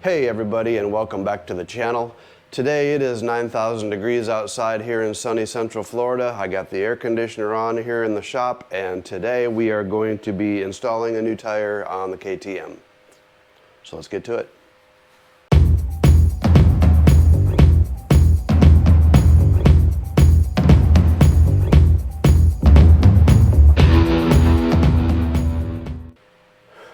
Hey everybody, and welcome back to the channel. Today it is 9,000 degrees outside here in sunny Central Florida. I got the air conditioner on here in the shop, and today we are going to be installing a new tire on the KTM. So let's get to it.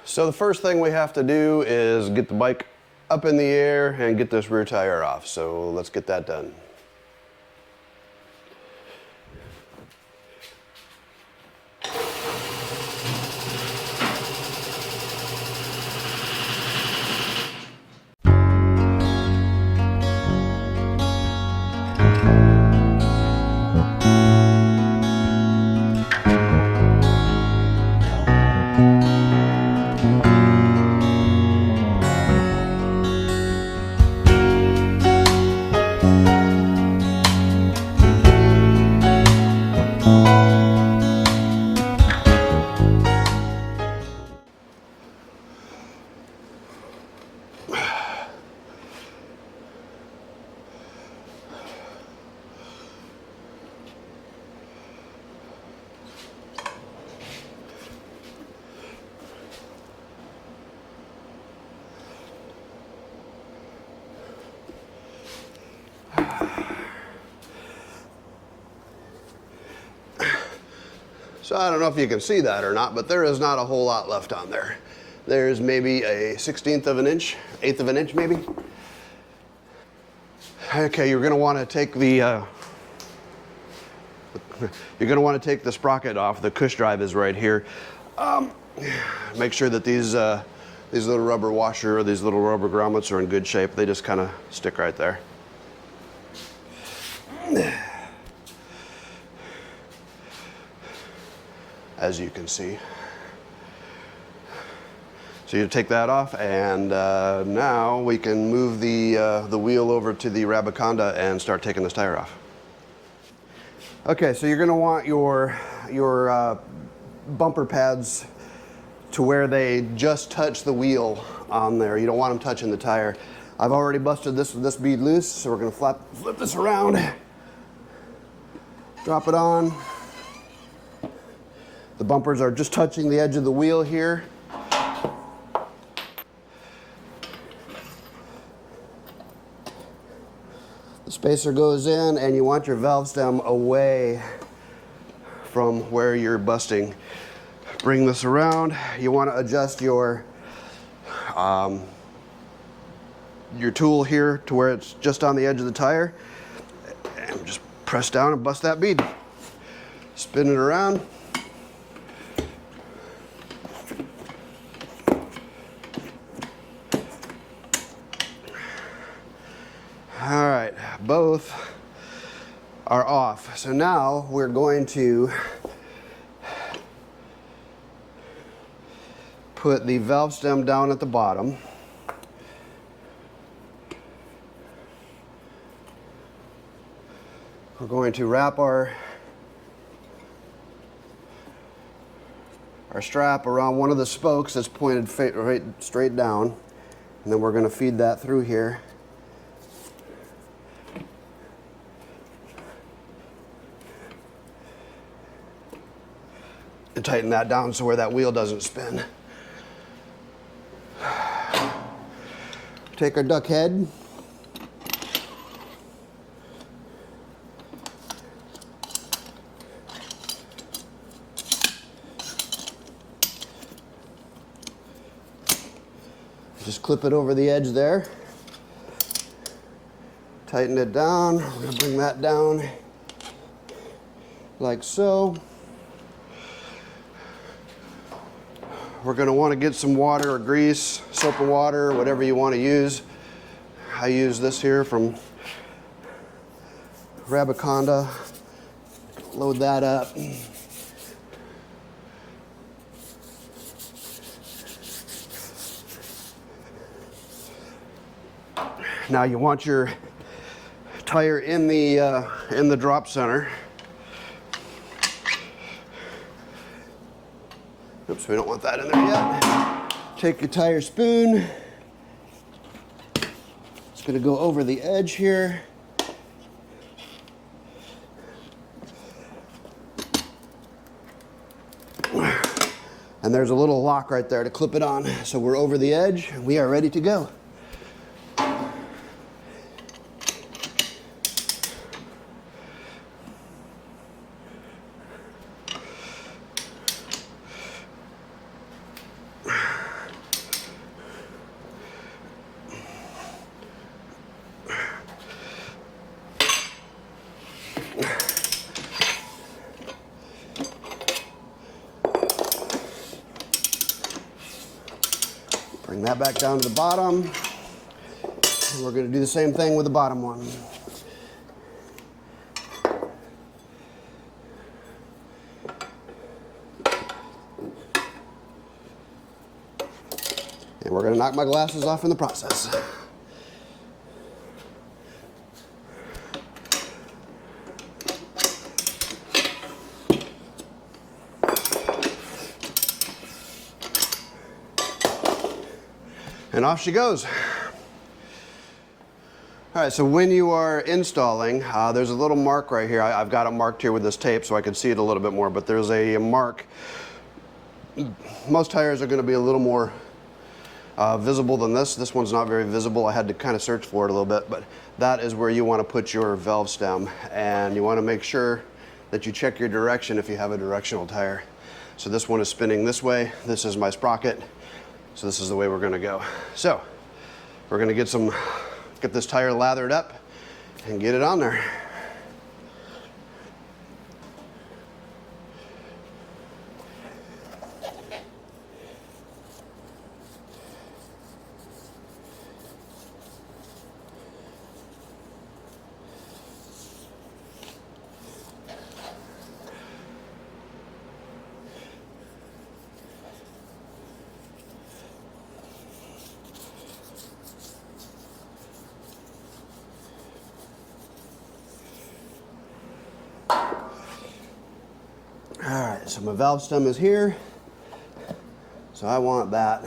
So the first thing we have to do is get the bike up in the air and get this rear tire off. So let's get that done. So I don't know if you can see that or not, but there is not a whole lot left on there. There's maybe a 1/16 of an inch, 1/8 of an inch maybe. Okay, you're gonna wanna take the sprocket off. The cush drive is right here. Make sure that these little rubber washer or these little rubber grommets are in good shape. They just kind of stick right there. As you can see. So you take that off, and now we can move the wheel over to the Rabaconda and start taking this tire off. Okay, so you're going to want your bumper pads to where they just touch the wheel on there. You don't want them touching the tire. I've already busted this bead loose, so we're going to flip this around, drop it on. The bumpers are just touching the edge of the wheel here. The spacer goes in, and you want your valve stem away from where you're busting. Bring this around. You want to adjust your tool here to where it's just on the edge of the tire, and just press down and bust that bead. Spin it around. All right, both are off. So now we're going to put the valve stem down at the bottom. We're going to wrap our strap around one of the spokes that's pointed right straight down, and then we're going to feed that through here. And tighten that down so where that wheel doesn't spin. Take our duck head. Just clip it over the edge there. Tighten it down. We're going to bring that down like so. We're going to want to get some water or grease, soap and water, whatever you want to use. I use this here from Rabaconda. Load that up. Now you want your tire in the drop center. Oops, we don't want that in there yet. Take your tire spoon, gonna go over the edge here. And there's a little lock right there to clip it on. So we're over the edge and we are ready to go. Bring that back down to the bottom. And we're going to do the same thing with the bottom one. And we're going to knock my glasses off in the process. And off she goes. All right, so when you are installing, there's a little mark right here. I've got it marked here with this tape so I can see it a little bit more, but there's a mark. Most tires are going to be a little more visible than this. This one's not very visible. I had to kind of search for it a little bit, but that is where you want to put your valve stem, and you want to make sure that you check your direction if you have a directional tire. So this one is spinning this way. This is my sprocket. So this is the way we're going to go. So we're going to get this tire lathered up and get it on there. Alright, so my valve stem is here. So I want that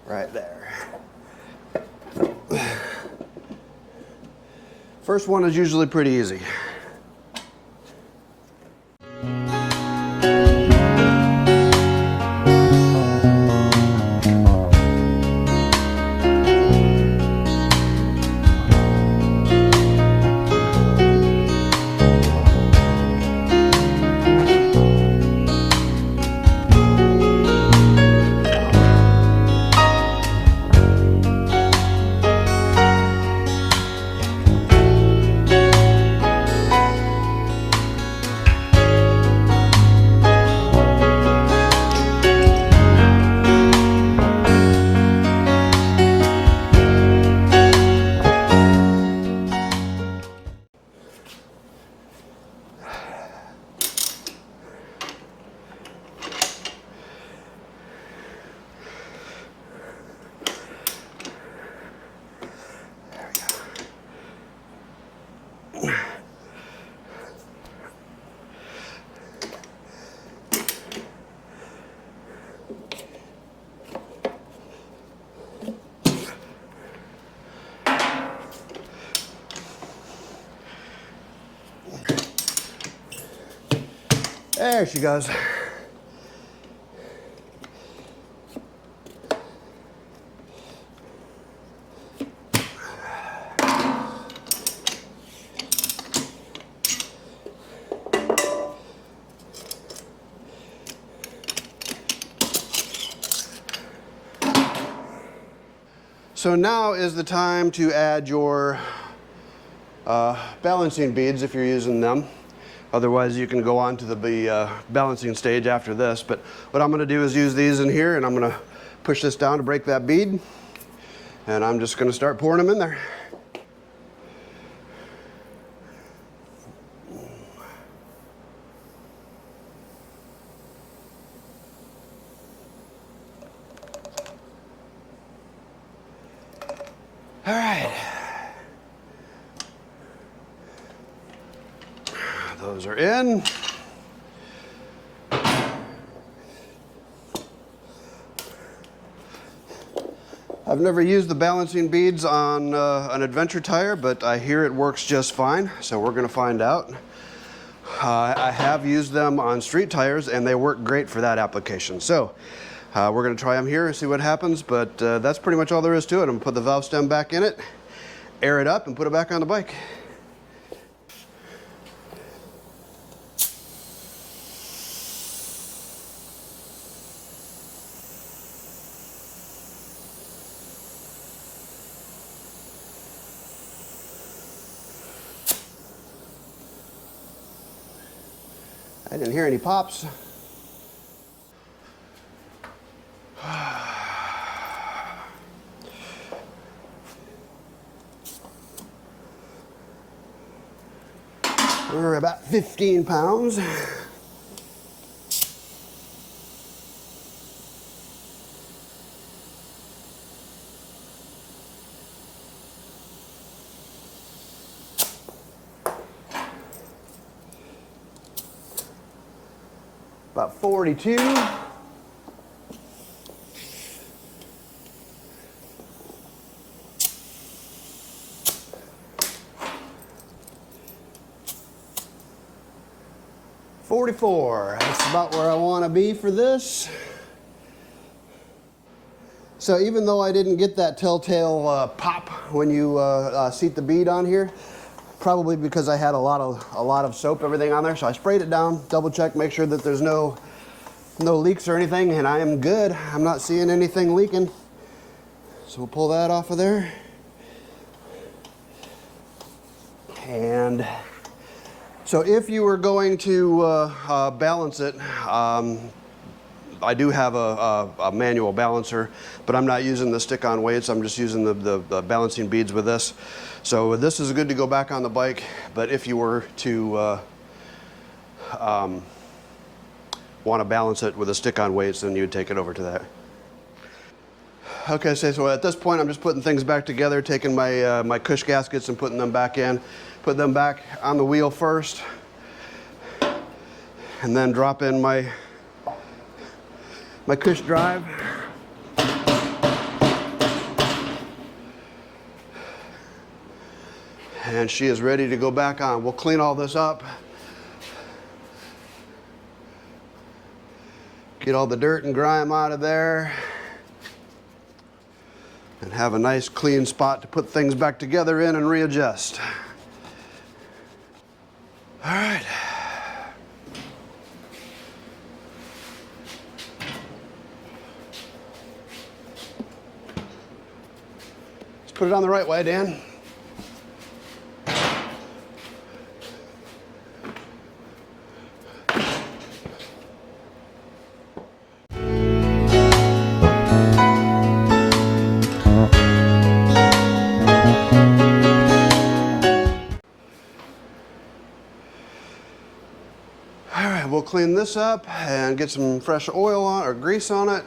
right there. First one is usually pretty easy. There she goes. So now is the time to add your balancing beads if you're using them. Otherwise you can go on to the balancing stage after this. But what I'm going to do is use these in here, and I'm going to push this down to break that bead. And I'm just going to start pouring them in there. All right. Those are in. I've never used the balancing beads on an adventure tire, but I hear it works just fine, so we're going to find out. I have used them on street tires and they work great for that application. So we're going to try them here and see what happens, but that's pretty much all there is to it. I'm going to put the valve stem back in it, air it up, and put it back on the bike. I didn't hear any pops. We're about 15 pounds. About 42. That's about where I want to be for this. So even though I didn't get that telltale pop when you seat the bead on here, probably because I had a lot of soap, everything on there. So I sprayed it down, double check, make sure that there's no leaks or anything, and I am good. I'm not seeing anything leaking. So we'll pull that off of there. And so if you were going to balance it, I do have a manual balancer, but I'm not using the stick-on weights. I'm just using the balancing beads with this. So this is good to go back on the bike, but if you were to want to balance it with the stick-on weights, then you'd take it over to that. Okay, so at this point I'm just putting things back together, taking my my cush gaskets and putting them back in. Put them back on the wheel first, and then drop in my cush drive. And she is ready to go back on. We'll clean all this up. Get all the dirt and grime out of there. And have a nice clean spot to put things back together in and readjust. All right. Let's put it on the right way, Dan. We'll clean this up and get some fresh oil on or grease on it.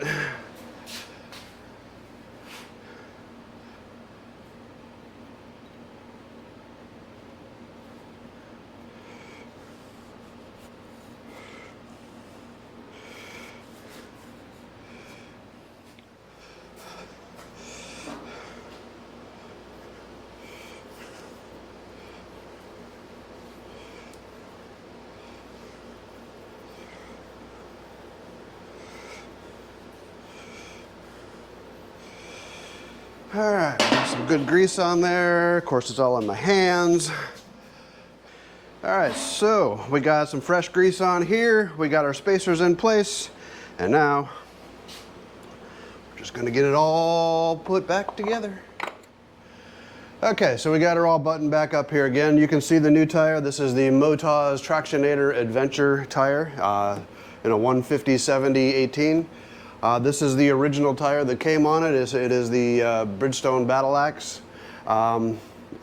All right, some good grease on there. Of course, it's all on my hands. All right, so we got some fresh grease on here. We got our spacers in place. And now, we're just gonna get it all put back together. Okay, so we got her all buttoned back up here again. You can see the new tire. This is the MOTOZ Tractionator Adventure tire in a 150/70/18. This is the original tire that came on it. It is the Bridgestone Battle Axe.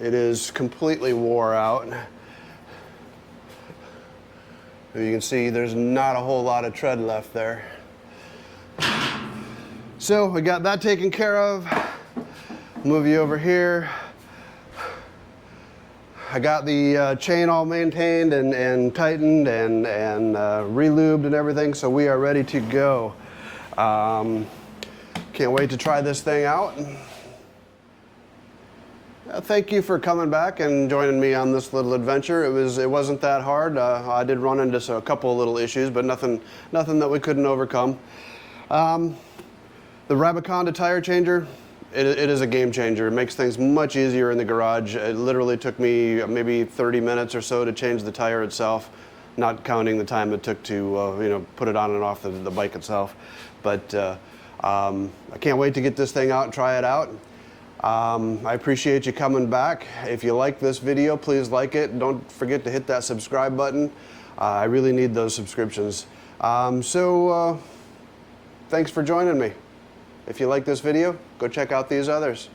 It is completely wore out. You can see there's not a whole lot of tread left there. So we got that taken care of. Move you over here. I got the chain all maintained and tightened and re-lubed and everything, so we are ready to go. Can't wait to try this thing out. Thank you for coming back and joining me on this little adventure. It wasn't that hard. I did run into a couple of little issues, but nothing that we couldn't overcome. The Rabaconda tire changer, it is a game changer. It makes things much easier in the garage. It literally took me maybe 30 minutes or so to change the tire itself, not counting the time it took to put it on and off the bike itself. But I can't wait to get this thing out and try it out. I appreciate you coming back. If you like this video, please like it. Don't forget to hit that subscribe button. I really need those subscriptions. Thanks for joining me. If you like this video, go check out these others.